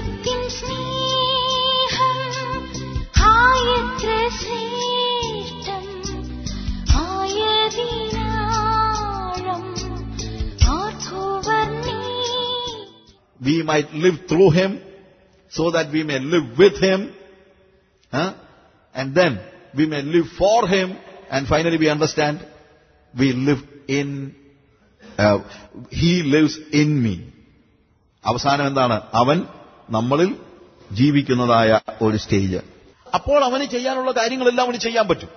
ദൈവത്തിൻ സ്നേഹം ആയത്ര ശ്രേഷ്ഠം ആയതിനാഴം ആർക്കു വർണ്ണി. We might live through him so that we may live with him. And then we may live for him. And finally we understand we live in, he lives in me. അവസാനം എന്താണ്? അവൻ നമ്മളിൽ ജീവിക്കുന്നതായ ഒരു stage. അപ്പോൾ അവന് ചെയ്യാനുള്ള കാര്യങ്ങളെല്ലാം അവന് ചെയ്യാൻ പറ്റും.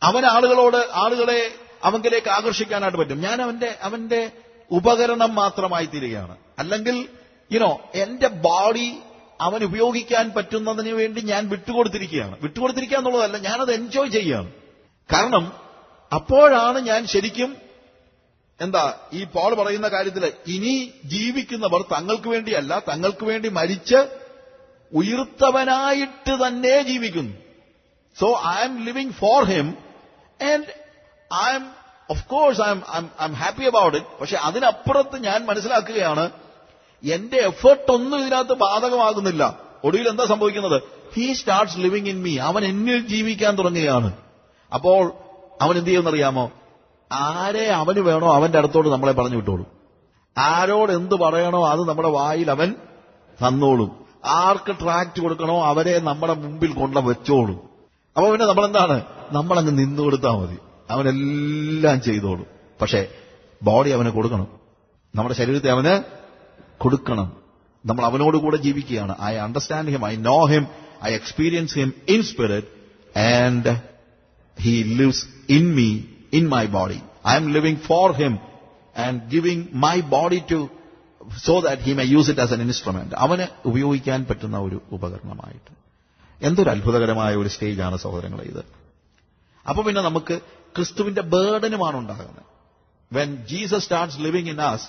അവന് ആളുകളെ അവങ്കിലേക്ക് ആകർഷിക്കാനായിട്ട് പറ്റും. ഞാൻ അവന്റെ ഉപകരണം മാത്രമായി തീരുകയാണ്. അല്ലെങ്കിൽ എന്റെ ബോഡി അവൻ ഉപയോഗിക്കാൻ പറ്റുന്നതിന് വേണ്ടി ഞാൻ വിട്ടുകൊടുത്തിരിക്കുകയാണ്. വിട്ടുകൊടുത്തിരിക്കുക എന്നുള്ളതല്ല, ഞാനത് എൻജോയ് ചെയ്യുകയാണ്. കാരണം അപ്പോഴാണ് ഞാൻ ശരിക്കും ഈ പോൾ പറയുന്ന കാര്യത്തിൽ ഇനി ജീവിക്കുന്നവർ തങ്ങൾക്ക് വേണ്ടിയല്ല, തങ്ങൾക്ക് വേണ്ടി മരിച്ച് ഉയിർത്തവനായിട്ട് തന്നെ ജീവിക്കുന്നു. So I M living for him and I M of course I am happy about it. പക്ഷെ അതിനപ്പുറത്ത് ഞാൻ മനസ്സിലാക്കുകയാണ് എന്റെ എഫേർട്ട് ഒന്നും ഇതിനകത്ത് ബാധകമാകുന്നില്ല. ഒടുവിൽ എന്താ സംഭവിക്കുന്നത്? He starts living in me. അവൻ എന്നിൽ ജീവിക്കാൻ തുടങ്ങുകയാണ്. അപ്പോൾ അവൻ എന്ത് ചെയ്യുമെന്നറിയാമോ? ആരെ അവന് വേണോ അവന്റെ അടുത്തോട് നമ്മളെ പറഞ്ഞു വിട്ടോളൂ. ആരോട് എന്ത് പറയണോ അത് നമ്മുടെ വായിൽ അവൻ തന്നോളും. ആർക്ക് ട്രാക്ട് കൊടുക്കണോ അവരെ നമ്മുടെ മുമ്പിൽ കൊണ്ട വെച്ചോളും. അപ്പൊ പിന്നെ നമ്മളെന്താണ്? നമ്മളങ്ങ് നിന്നു കൊടുത്താൽ മതി, അവനെല്ലാം ചെയ്തോളും. പക്ഷേ ബോഡി അവന് കൊടുക്കണം, നമ്മുടെ ശരീരത്തെ അവന് കൊടുക്കണം. നമ്മൾ അവനോട് കൂടെ ജീവിക്കുകയാണ്. I understand him, I know him, I experience him in spirit and he lives in me, in my body. I am living for him and giving my body to so that he may use it as an instrument. അവന് ഉപയോഗിക്കാൻ പറ്റുന്ന ഒരു ഉപകരണമായിട്ട്. എന്തൊരു അത്ഭുതകരമായ ഒരു സ്റ്റേജാണ് സഹോദരങ്ങളെ ഇത്. അപ്പൊ പിന്നെ നമുക്ക് ക്രിസ്തുവിന്റെ ബേർഡനുമാണ് ഉണ്ടാകുന്നത്. When Jesus starts living in us,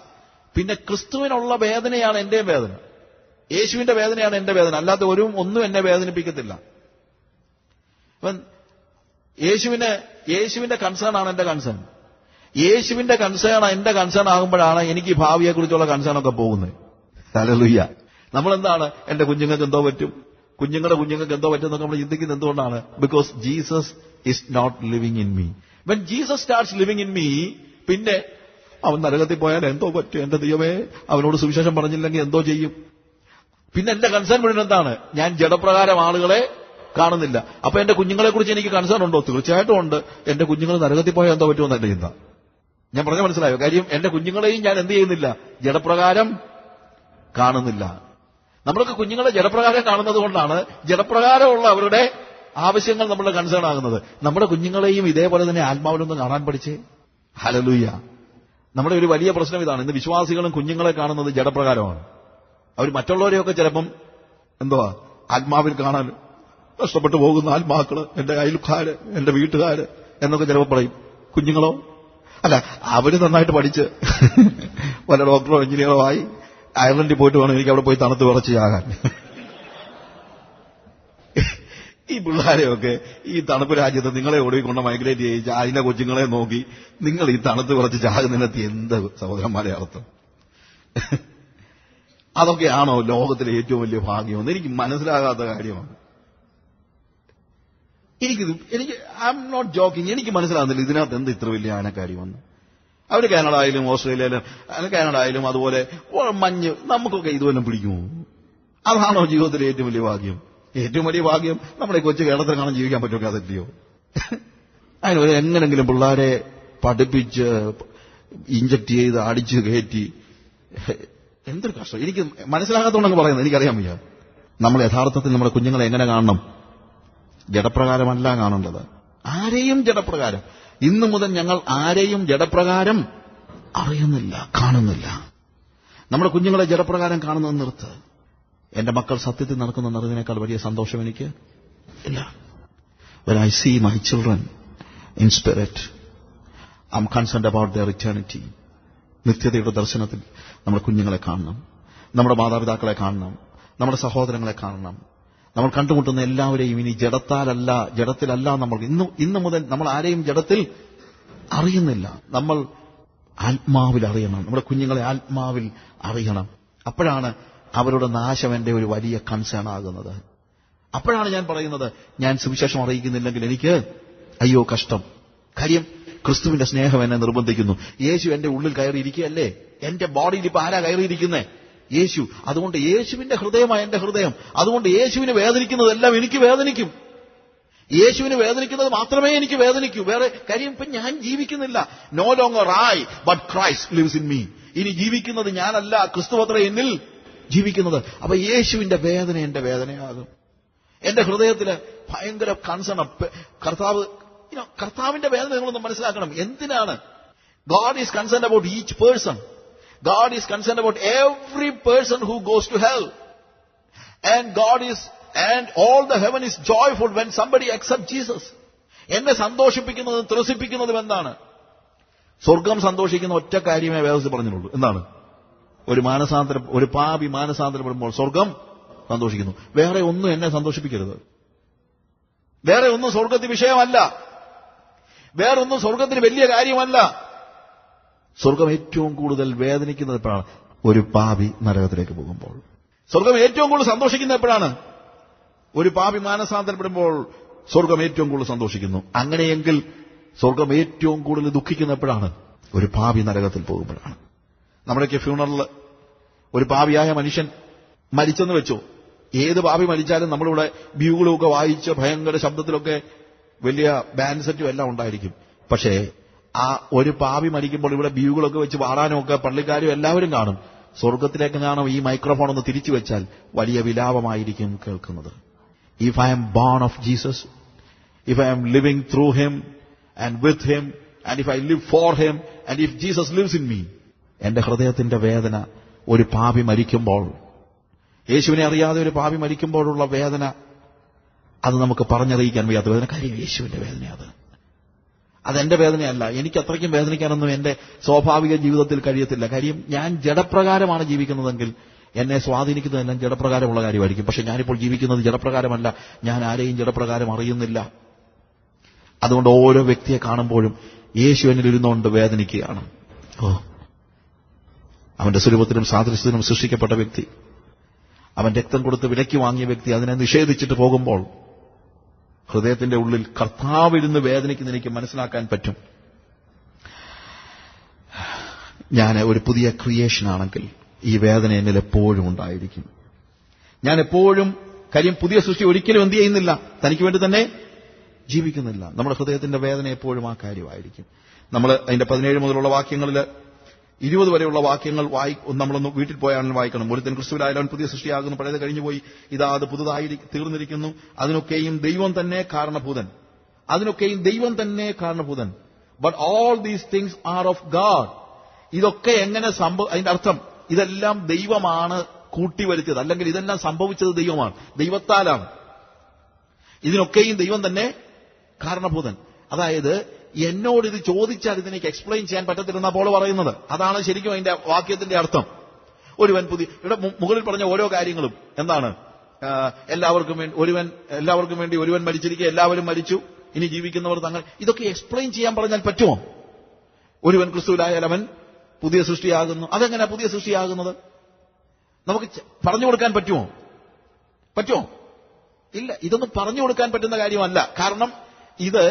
പിന്നെ ക്രിസ്തുവിനുള്ള വേദനയാണ് എന്റെയും വേദന, യേശുവിന്റെ വേദനയാണ് എന്റെ വേദന. അല്ലാതെ ഒന്നും എന്നെ വേദനിപ്പിക്കത്തില്ല. യേശുവിന്റെ കൺസേൺ ആണ് എന്റെ കൺസേൺ. യേശുവിന്റെ കൺസേൺ എന്റെ കൺസേൺ ആകുമ്പോഴാണ് എനിക്ക് ഭാവിയെക്കുറിച്ചുള്ള കൺസേൺ ഒക്കെ പോകുന്നത്. ഹല്ലേലൂയ. നമ്മളെന്താണ്? എന്റെ കുഞ്ഞുങ്ങൾക്ക് എന്തോ പറ്റും, കുഞ്ഞുങ്ങൾക്ക് എന്തോ പറ്റും എന്നൊക്കെ നമ്മൾ ചിന്തിക്കുന്നത് എന്തുകൊണ്ടാണ്? Because Jesus is not living in me. When Jesus starts living in me, പിന്നെ അവൻ നരകത്തിൽ പോയാൽ എന്തോ പറ്റും, എന്റെ ദൈവമേ അവനോട് സുവിശേഷം പറഞ്ഞില്ലെങ്കിൽ എന്തോ ചെയ്യും. പിന്നെ എന്റെ കൺസേൺ മുഴുവൻ എന്താണ്? ഞാൻ ജഡപ്രകാരം ആളുകളെ കാണുന്നില്ല. അപ്പൊ എന്റെ കുഞ്ഞുങ്ങളെ കുറിച്ച് എനിക്ക് കൺസേൺ ഉണ്ടോ? തീർച്ചയായിട്ടും ഉണ്ട്. എന്റെ കുഞ്ഞുങ്ങൾ നരകത്തിൽ പോയാൽ എന്തോ പറ്റുമെന്ന് എന്റെ ചിന്ത. ഞാൻ പറഞ്ഞ മനസ്സിലായോ കാര്യം? എന്റെ കുഞ്ഞുങ്ങളെയും ഞാൻ എന്ത് ചെയ്യുന്നില്ല? ജഡപ്രകാരം കാണുന്നില്ല. നമ്മളൊക്കെ കുഞ്ഞുങ്ങളെ ജഡപ്രകാരം കാണുന്നത് കൊണ്ടാണ് ജഡപ്രകാരമുള്ള അവരുടെ ആവശ്യങ്ങൾ നമ്മുടെ കൺസേൺ ആകുന്നത്. നമ്മുടെ കുഞ്ഞുങ്ങളെയും ഇതേപോലെ തന്നെ ആത്മാവിലൊന്ന് കാണാൻ പഠിച്ചേ. ഹല്ലേലൂയ. നമ്മുടെ ഒരു വലിയ പ്രശ്നം ഇതാണ്. ഇന്ന് വിശ്വാസികളും കുഞ്ഞുങ്ങളെ കാണുന്നത് ജഡപ്രകാരമാണ്. അവർ മറ്റുള്ളവരെയൊക്കെ ചിലപ്പം ആത്മാവിൽ കാണാൻ നഷ്ടപ്പെട്ടു പോകുന്ന ആത്മാക്കള്, എന്റെ അയൽക്കാര്, എന്റെ വീട്ടുകാര് എന്നൊക്കെ ചിലപ്പോൾ പറയും. കുഞ്ഞുങ്ങളോ? അല്ല, അവര് നന്നായിട്ട് പഠിച്ച് വല്ല ഡോക്ടറോ എഞ്ചിനീയറോ ആയി അയർലൻഡിൽ പോയിട്ട് വേണം എനിക്ക് അവിടെ പോയി തണുത്ത് വിറച്ച് ചാകാൻ. ഈ പിള്ളേരെയൊക്കെ ഈ തണുപ്പ് രാജ്യത്ത് നിങ്ങളെ ഓടിക്കൊണ്ട് മൈഗ്രേറ്റ് ചെയ്യിച്ച് അതിന്റെ കൊച്ചുങ്ങളെ നോക്കി നിങ്ങൾ ഈ തണുത്ത് വിറച്ച് ചാകുന്നതിനകത്ത് എന്ത് സഹോദരന്മാരെ അർത്ഥം? അതൊക്കെയാണോ ലോകത്തിലെ ഏറ്റവും വലിയ ഭാഗ്യമെന്ന് എനിക്ക് മനസ്സിലാകാത്ത കാര്യമാണ്. എനിക്ക് ഐ എം നോട്ട് ജോക്കിങ്. എനിക്ക് മനസ്സിലാകുന്നില്ല ഇതിനകത്ത് എന്ത് ഇത്ര വലിയ ആനക്കാര്യമെന്ന്. അവര് കാനഡ ആയാലും ഓസ്ട്രേലിയയിലും അതുപോലെ മഞ്ഞ് നമുക്കൊക്കെ ഇതുവല്ലം പിടിക്കുമോ? അതാണോ ജീവിതത്തിലെ ഏറ്റവും വലിയ ഭാഗ്യം? ഏറ്റവും വലിയ ഭാഗ്യം നമ്മുടെ കൊച്ചു കേരളത്തിൽ കാണാൻ ജീവിക്കാൻ പറ്റുമോ? അതല്ലയോ? അതിന് എങ്ങനെങ്കിലും പിള്ളേരെ പഠിപ്പിച്ച് ഇഞ്ചക്ട് ചെയ്ത് അടിച്ച് കയറ്റി എന്തൊരു കഷ്ടം. എനിക്ക് മനസ്സിലാകാത്തോണ്ടങ്ങ് പറയുന്നത്. എനിക്കറിയാൻ വയ്യ. നമ്മൾ യഥാർത്ഥത്തിൽ നമ്മുടെ കുഞ്ഞുങ്ങളെ എങ്ങനെ കാണണം? ജഡപ്രകാരമല്ല കാണേണ്ടത്. ആരെയും ജഡപ്രകാരം. ഇന്നു മുതൽ ഞങ്ങൾ ആരെയും ജഡപ്രകാരം അറിയുന്നില്ല, കാണുന്നില്ല. നമ്മുടെ കുഞ്ഞുങ്ങളെ ജഡപ്രകാരം കാണുന്നത് നിർത്ത്. എന്റെ മക്കൾ സത്യത്തിൽ നടക്കുന്നതിനേക്കാൾ വലിയ സന്തോഷം എനിക്ക് ഇല്ല. When I see my children in spirit, I'm concerned about their eternity. നിത്യതയുടെ ദർശനത്തിൽ നമ്മുടെ കുഞ്ഞുങ്ങളെ കാണണം, നമ്മുടെ മാതാപിതാക്കളെ കാണണം, നമ്മുടെ സഹോദരങ്ങളെ കാണണം. നമ്മൾ കണ്ടുമുട്ടുന്ന എല്ലാവരെയും ഇനി ജഡത്തിലല്ല നമ്മൾ ഇന്നു മുതൽ നമ്മൾ ആരെയും ജഡത്തിൽ അറിയുന്നില്ല. നമ്മൾ ആത്മാവിൽ അറിയണം. നമ്മുടെ കുഞ്ഞുങ്ങളെ ആത്മാവിൽ അറിയണം. അപ്പോഴാണ് അവരുടെ നാശം എന്റെ ഒരു വലിയ കൺസേൺ ആകുന്നത്. അപ്പോഴാണ് ഞാൻ പറയുന്നത്, ഞാൻ സുവിശേഷം അറിയിക്കുന്നില്ലെങ്കിൽ എനിക്ക് അയ്യോ കഷ്ടം. കാര്യം ക്രിസ്തുവിന്റെ സ്നേഹം എന്നെ നിർബന്ധിക്കുന്നു. യേശു എന്റെ ഉള്ളിൽ കയറിയിരിക്കുകയല്ലേ, എന്റെ ബോഡിയിൽ ഇപ്പൊ ആരാ കയറിയിരിക്കുന്നേ? യേശു. അതുകൊണ്ട് യേശുവിന്റെ ഹൃദയമാണ് എന്റെ ഹൃദയം. അതുകൊണ്ട് യേശുവിന് വേദനിക്കുന്നതെല്ലാം എനിക്ക് വേദനിക്കും. യേശുവിന് വേദനിക്കുന്നത് മാത്രമേ എനിക്ക് വേദനിക്കൂ. വേറെ കാര്യം ഇപ്പൊ ഞാൻ ജീവിക്കുന്നില്ല. No longer I but Christ lives in me. ഇനി ജീവിക്കുന്നത് ഞാനല്ല, ക്രിസ്തുവത്രേ എന്നിൽ ജീവിക്കുന്നത്. അപ്പൊ യേശുവിന്റെ വേദന എന്റെ വേദനയാകും. എന്റെ ഹൃദയത്തില് ഭയങ്കര കൺസേൺ. കർത്താവിന്റെ വേദന നിങ്ങളൊന്ന് മനസ്സിലാക്കണം. എന്തിനാണ്? God is concern about each person. God is concerned about every person who goes to hell. And all the heaven is joyful when somebody accepts Jesus. എന്നെ സന്തോഷിപ്പിക്കുന്നതും ത്രസിപ്പിക്കുന്നതും എന്താണ്? സ്വർഗം സന്തോഷിക്കുന്ന ഒറ്റ കാര്യമേ വേദത്തിൽ പറഞ്ഞിട്ടുള്ളൂ. എന്താണ്? ഒരു പാപി മാനസാന്തരപ്പെടുമ്പോൾ സ്വർഗം സന്തോഷിക്കുന്നു. വേറെ ഒന്നും എന്നെ സന്തോഷിപ്പിക്കരുത്. വേറെ ഒന്നും സ്വർഗത്തിന് വിഷയമല്ല. വേറൊന്നും സ്വർഗത്തിന് വലിയ കാര്യമല്ല. സ്വർഗം ഏറ്റവും കൂടുതൽ വേദനിക്കുന്നത് എപ്പോഴാണ്? ഒരു പാപി നരകത്തിലേക്ക് പോകുമ്പോൾ. സ്വർഗം ഏറ്റവും കൂടുതൽ സന്തോഷിക്കുന്നത് എപ്പോഴാണ്? ഒരു പാപി മാനസാന്തരപ്പെടുമ്പോൾ സ്വർഗം ഏറ്റവും കൂടുതൽ സന്തോഷിക്കുന്നു. അങ്ങനെയെങ്കിൽ സ്വർഗം ഏറ്റവും കൂടുതൽ ദുഃഖിക്കുന്ന എപ്പോഴാണ്? ഒരു പാപി നരകത്തിൽ പോകുമ്പോഴാണ്. നമ്മുടെയൊക്കെ ഫ്യൂണറലിൽ ഒരു പാപിയായ മനുഷ്യൻ മരിച്ചെന്ന് വെച്ചോ, ഏത് പാപി മരിച്ചാലും നമ്മളിവിടെ ബ്യൂകളുമൊക്കെ വായിച്ച് ഭയങ്കര ശബ്ദത്തിലൊക്കെ വലിയ ബാൻഡ് സെറ്റും എല്ലാം ഉണ്ടായിരിക്കും. പക്ഷേ ആ ഒരു പാപി മരിക്കുമ്പോൾ ഇവിടെ ബ്യൂകളൊക്കെ വെച്ച് പാടാനും ഒക്കെ പള്ളിക്കാരും എല്ലാവരും കാണും. സ്വർഗത്തിലേക്ക് കാണും ഈ മൈക്രോഫോൺ ഒന്ന് തിരിച്ചു വെച്ചാൽ വലിയ വിലാപമായിരിക്കും കേൾക്കുന്നത്. If I M bone of Jesus, if I M living through him and with him, and if I live for him, and if Jesus lives in me, എന്റെ ഹൃദയത്തിന്റെ വേദന ഒരു പാപി മരിക്കുമ്പോൾ, യേശുവിനെ അറിയാതെ ഒരു പാപി മരിക്കുമ്പോഴുള്ള വേദന, അത് നമുക്ക് പറഞ്ഞറിയിക്കാൻ വയ്യാത്ത വേദന. കാര്യം യേശുവിന്റെ വേദനയാണ്. അതെന്റെ വേദനയല്ല. എനിക്ക് അത്രയ്ക്കും വേദനിക്കാനൊന്നും എന്റെ സ്വാഭാവിക ജീവിതത്തിൽ കഴിയത്തില്ല. കാര്യം ഞാൻ ജഡപ്രകാരമാണ് ജീവിക്കുന്നതെങ്കിൽ എന്നെ സ്വാധീനിക്കുന്നതെല്ലാം ജഡപ്രകാരമുള്ള കാര്യമായിരിക്കും. പക്ഷെ ഞാനിപ്പോൾ ജീവിക്കുന്നത് ജഡപ്രകാരമല്ല. ഞാൻ ആരെയും ജഡപ്രകാരം അറിയുന്നില്ല. അതുകൊണ്ട് ഓരോ വ്യക്തിയെ കാണുമ്പോഴും യേശു എന്നിൽ ഇരുന്നുകൊണ്ട് വേദനിക്കുകയാണ്. അവന്റെ സ്വരൂപത്തിനും സാദൃശ്യത്തിനും സൃഷ്ടിക്കപ്പെട്ട വ്യക്തി, അവൻ രക്തം കൊടുത്ത് വിലയ്ക്ക് വാങ്ങിയ വ്യക്തി അതിനെ നിഷേധിച്ചിട്ട് പോകുമ്പോൾ ഹൃദയത്തിന്റെ ഉള്ളിൽ കർത്താവിരുന്ന് വേദനിക്കുന്ന എനിക്ക് മനസ്സിലാക്കാൻ പറ്റും. ഞാൻ ഒരു പുതിയ ക്രിയേഷനാണെങ്കിൽ ഈ വേദന എന്നിൽ എപ്പോഴും ഉണ്ടായിരിക്കും. ഞാൻ എപ്പോഴും കാര്യം പുതിയ സൃഷ്ടി ഒരിക്കലും എന്ത് ചെയ്യുന്നില്ല, തനിക്ക് വേണ്ടി തന്നെ ജീവിക്കുന്നില്ല. നമ്മുടെ ഹൃദയത്തിന്റെ വേദന എപ്പോഴും ആ കാര്യമായിരിക്കും. നമ്മൾ അതിന്റെ 17 മുതലുള്ള വാക്യങ്ങളിൽ 20 വരെയുള്ള വാക്യങ്ങൾ നമ്മളൊന്ന് വീട്ടിൽ പോയാണെന്ന് വായിക്കണം. ഒരുത്തൻ ക്രിസ്തുവിലായാലും പുതിയ സൃഷ്ടിയാകുന്നു, പഴയത് കഴിഞ്ഞുപോയി, ഇതാ അത് പുതുതായി തീർന്നിരിക്കുന്നു. അതിനൊക്കെയും ദൈവം തന്നെ കാരണഭൂതൻ. But all these things are of God. ഇതൊക്കെ എങ്ങനെ അതിന്റെ അർത്ഥം ഇതെല്ലാം ദൈവമാണ് കൂട്ടിവരുത്തിയത്, അല്ലെങ്കിൽ ഇതെല്ലാം സംഭവിച്ചത് ദൈവമാണ്, ദൈവത്താലാണ്. ഇതിനൊക്കെയും ദൈവം തന്നെ കാരണഭൂതൻ. അതായത് എന്നോട് ഇത് ചോദിച്ചാൽ ഇതിനേക്ക് എക്സ്പ്ലെയിൻ ചെയ്യാൻ പറ്റത്തില്ലെന്നാ പോൾ പറയുന്നത്. അതാണ് ശരിക്കും അതിന്റെ വാക്യത്തിന്റെ അർത്ഥം. ഇവിടെ മുകളിൽ പറഞ്ഞ ഓരോ കാര്യങ്ങളും എന്താണ്? എല്ലാവർക്കും വേണ്ടി ഒരുവൻ മരിച്ചിരിക്കുക, എല്ലാവരും മരിച്ചു, ഇനി ജീവിക്കുന്നവർ തങ്ങൾ. ഇതൊക്കെ എക്സ്പ്ലെയിൻ ചെയ്യാൻ പറഞ്ഞാൽ പറ്റുമോ? ഒരുവൻ ക്രിസ്തുവിലായാൽ അവൻ പുതിയ സൃഷ്ടിയാകുന്നു. അതെങ്ങനെ പുതിയ സൃഷ്ടിയാകുന്നത്? നമുക്ക് പറഞ്ഞു കൊടുക്കാൻ പറ്റുമോ? ഇല്ല. ഇതൊന്നും പറഞ്ഞു കൊടുക്കാൻ പറ്റുന്ന കാര്യമല്ല. കാരണം ഇത്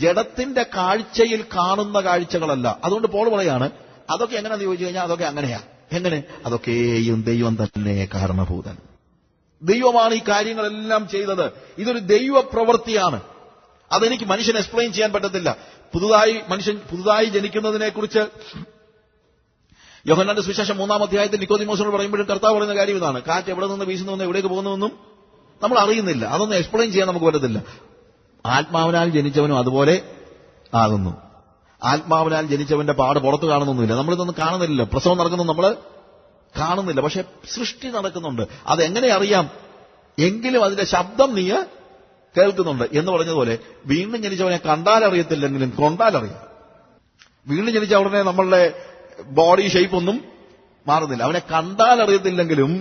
ജഡത്തിന്റെ കാഴ്ചയിൽ കാണുന്ന കാഴ്ചകളല്ല. അതുകൊണ്ട് പോൾ പറയാണ് അതൊക്കെ എങ്ങനെയാന്ന് ചോദിച്ചു കഴിഞ്ഞാൽ അതൊക്കെ അങ്ങനെയാ. എങ്ങനെ? അതൊക്കെയും ദൈവം തന്നെ കാരണഭൂതൻ. ദൈവമാണ് ഈ കാര്യങ്ങളെല്ലാം ചെയ്തത്. ഇതൊരു ദൈവ പ്രവൃത്തിയാണ്. അതെനിക്ക് മനുഷ്യൻ എക്സ്പ്ലെയിൻ ചെയ്യാൻ പറ്റത്തില്ല. പുതുതായി ജനിക്കുന്നതിനെക്കുറിച്ച് യോഹന്നാന്റെ സുവിശേഷം 3-ാം അധ്യായത്തിൽ നിക്കോദീമോസിനോട് പറയുമ്പോഴും കർത്താവ് പറയുന്ന കാര്യം ഇതാണ്: കാറ്റ് എവിടെ നിന്ന് വീശുന്നുവെന്നും എവിടേക്ക് പോകുന്നുവെന്നും നമ്മൾ അറിയുന്നില്ല. അതൊന്നും എക്സ്പ്ലെയിൻ ചെയ്യാൻ നമുക്ക് പറ്റത്തില്ല. ആത്മാവിനാൽ ജനിച്ചവനും അതുപോലെ ആകുന്നു. ആത്മാവിനാൽ ജനിച്ചവന്റെ പാട് പുറത്ത് കാണുന്നൊന്നുമില്ല. നമ്മളിതൊന്നും കാണുന്നില്ല. പ്രസവം നടക്കുന്നു നമ്മൾ കാണുന്നില്ല, പക്ഷെ സൃഷ്ടി നടക്കുന്നുണ്ട്. അതെങ്ങനെ അറിയാം? എങ്കിലും അതിന്റെ ശബ്ദം നീ കേൾക്കുന്നുണ്ട് എന്ന് പറഞ്ഞതുപോലെ വീണ്ടും ജനിച്ചവനെ കണ്ടാൽ അറിയത്തില്ലെങ്കിലും കൊണ്ടാലറിയാം. വീണ്ടും ജനിച്ച ഉടനെ നമ്മളുടെ ബോഡി ഷേപ്പ് ഒന്നും മാറുന്നില്ല. അവനെ കണ്ടാൽ അറിയത്തില്ലെങ്കിലും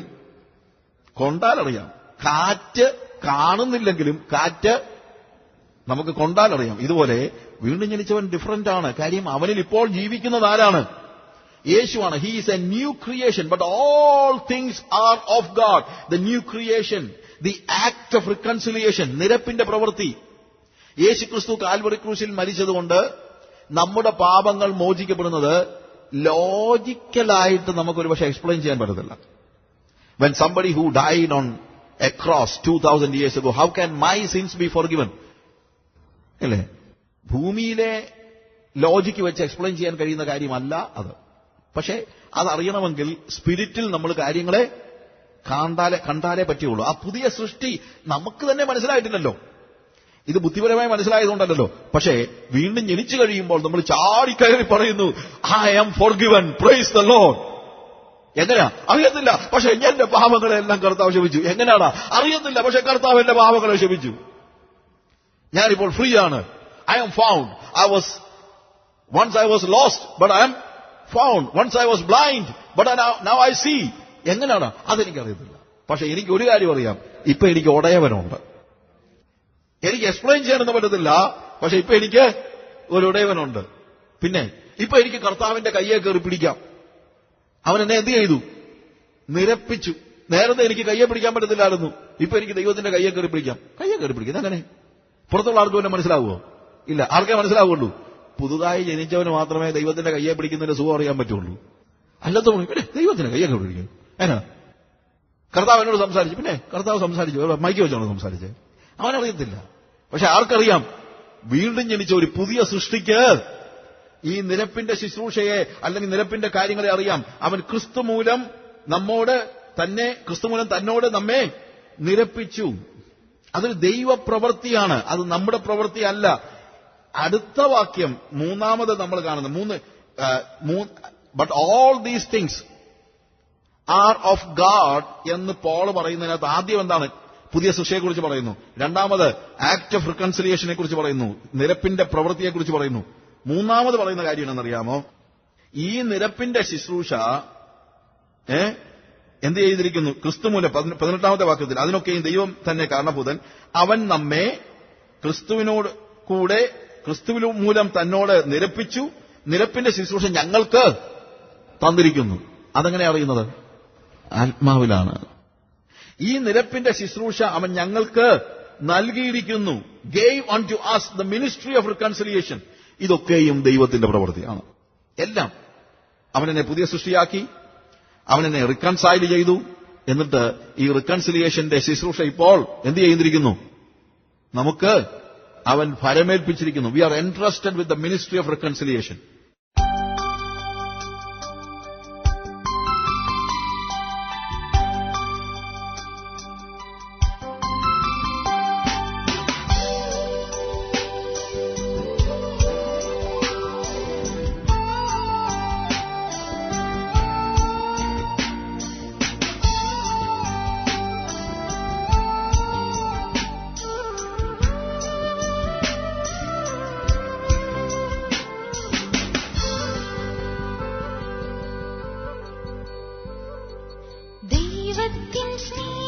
കൊണ്ടാലറിയാം. കാറ്റ് കാണുന്നില്ലെങ്കിലും കാറ്റ് നമുക്ക് കൊണ്ടാലറിയാം. ഇതുപോലെ വീണ്ടും ജനിച്ചവൻ ഡിഫറന്റ് ആണ്. കാര്യം അവനിൽ ഇപ്പോൾ ജീവിക്കുന്നത് ആരാണ്? യേശുവാണ്. He is a new creation. But all things are of God. The new creation, the act of reconciliation, നിരപ്പിന്റെ പ്രവൃത്തി. യേശു ക്രിസ്തു കാൽവറി ക്രൂശിൽ മരിച്ചതുകൊണ്ട് നമ്മുടെ പാപങ്ങൾ മോചിക്കപ്പെടുന്നത് ലോജിക്കലായിട്ട് നമുക്കൊരു പക്ഷേ എക്സ്പ്ലെയിൻ ചെയ്യാൻ പറ്റത്തില്ല. When somebody who died on a cross 2000 years ago, how can my sins be forgiven? അല്ലേ? ഭൂമിയിലെ ലോജിക്ക് വെച്ച് എക്സ്പ്ലെയിൻ ചെയ്യാൻ കഴിയുന്ന കാര്യമല്ല അത്. പക്ഷേ അതറിയണമെങ്കിൽ സ്പിരിറ്റിൽ നമ്മൾ കാര്യങ്ങളെ കണ്ടാലേ പറ്റുള്ളൂ. ആ പുതിയ സൃഷ്ടി നമുക്ക് തന്നെ മനസ്സിലായിട്ടില്ലല്ലോ. ഇത് ബുദ്ധിപരമായി മനസ്സിലായതുകൊണ്ടല്ലോ. പക്ഷേ വീണ്ടും ജനിച്ചു കഴിയുമ്പോൾ നമ്മൾ ചാടിക്കയറി പറയുന്നു, I am forgiven, praise the Lord. എങ്ങനെയാ? അറിയത്തില്ല, പക്ഷെ എന്റെ പാപങ്ങളെല്ലാം കർത്താവ് ക്ഷമിച്ചു. എങ്ങനെയാണാ? അറിയത്തില്ല, പക്ഷെ കർത്താവ് എന്റെ പാപങ്ങളെ ക്ഷമിച്ചു. ഞാനിപ്പോൾ ഫ്രീ ആണ്. I am found. once I was lost, but I am found. Once I was blind, but now I see. എങ്ങനെയാണ്? അതെനിക്കറിയത്തില്ല. പക്ഷെ എനിക്ക് ഒരു കാര്യം അറിയാം, ഇപ്പൊ എനിക്ക് ഉടയവനുണ്ട്. എനിക്ക് എക്സ്പ്ലെയിൻ ചെയ്യാനൊന്നും പറ്റത്തില്ല, പക്ഷെ ഇപ്പൊ എനിക്ക് ഒരു ഉടയവനുണ്ട്. പിന്നെ ഇപ്പൊ എനിക്ക് കർത്താവിന്റെ കയ്യെ കയറി പിടിക്കാം. അവൻ എന്നെ എന്ത് ചെയ്തു? നിരപ്പിച്ചു. നേരത്തെ എനിക്ക് കയ്യെ പിടിക്കാൻ പറ്റത്തില്ലായിരുന്നു, ഇപ്പൊ എനിക്ക് ദൈവത്തിന്റെ കയ്യെ കയറി പിടിക്കാം. കയ്യെ കയറി പിടിക്കുന്നത് അങ്ങനെ പുറത്തുള്ള ആർക്കും എന്നെ മനസ്സിലാവുമോ? ഇല്ല. ആർക്കേ മനസ്സിലാവുള്ളൂ? പുതുതായി ജനിച്ചവന് മാത്രമേ ദൈവത്തിന്റെ കയ്യെ പിടിക്കുന്നതിന്റെ സുഖം അറിയാൻ പറ്റുള്ളൂ. അല്ലാത്ത പിന്നെ ദൈവത്തിന്റെ കയ്യെ കയറി പിടിക്കും. എന്നാ? കർത്താവ് എന്നോട് സംസാരിച്ചു. പിന്നെ കർത്താവ് സംസാരിച്ചു, മൈക്ക് വെച്ചാണ് സംസാരിച്ചത്. അവനറിയത്തില്ല. പക്ഷെ ആർക്കറിയാം? വീണ്ടും ജനിച്ച ഒരു പുതിയ സൃഷ്ടിക്ക് ഈ നിരപ്പിന്റെ ശുശ്രൂഷയെ അല്ലെങ്കിൽ നിരപ്പിന്റെ കാര്യങ്ങളെ അറിയാം. അവൻ ക്രിസ്തു മൂലം തന്നോട് നമ്മെ നിരപ്പിച്ചു. അതൊരു ദൈവപ്രവൃത്തിയാണ്, അത് നമ്മുടെ പ്രവൃത്തിയല്ല. അടുത്ത വാക്യം മൂന്നാമത് നമ്മൾ കാണുന്നത് but all these things are of God എന്ന് പോൾ പറയുന്നതിനകത്ത് ആദ്യം എന്താണ്? പുതിയ സൃഷ്ടിയെക്കുറിച്ച് പറയുന്നു. രണ്ടാമത് ആക്ട് ഓഫ് റിക്കൺസിലിയേഷനെ കുറിച്ച് പറയുന്നു, നിരപ്പിന്റെ പ്രവൃത്തിയെക്കുറിച്ച് പറയുന്നു. മൂന്നാമത് പറയുന്ന കാര്യം എന്നറിയാമോ? ഈ നിരപ്പിന്റെ ശുശ്രൂഷ എന്ത് ചെയ്തിരിക്കുന്നു? ക്രിസ്തുമൂലം 18ാമത്തെ വാക്യത്തിൽ അതിനൊക്കെയും ദൈവം തന്നെ കാരണഭൂതൻ. അവൻ നമ്മെ ക്രിസ്തുവിൽ മൂലം തന്നോട് നിരപ്പിച്ചു. നിരപ്പിന്റെ ശുശ്രൂഷ ഞങ്ങൾക്ക് തന്നിരിക്കുന്നു. അതെങ്ങനെ അറിയുന്നത്? ആത്മാവിലാണ്. ഈ നിരപ്പിന്റെ ശുശ്രൂഷ അവൻ ഞങ്ങൾക്ക് നൽകിയിരിക്കുന്നു. Gave unto us the ministry of reconciliation. ഇതൊക്കെയും ദൈവത്തിന്റെ പ്രവൃത്തിയാണ്. എല്ലാം അവനെന്നെ പുതിയ സൃഷ്ടിയാക്കി, അവനെന്നെ റിക്കൺസൈൽ ചെയ്തു. എന്നിട്ട് ഈ റിക്കൺസിലിയേഷന്റെ ശുശ്രൂഷ ഇപ്പോൾ എന്ത് ചെയ്തിരിക്കുന്നു? നമുക്ക് അവൻ ഫലമേൽപ്പിച്ചിരിക്കുന്നു. We are entrusted with the ministry of reconciliation. ദൈവത്തിൻ സ്നേഹം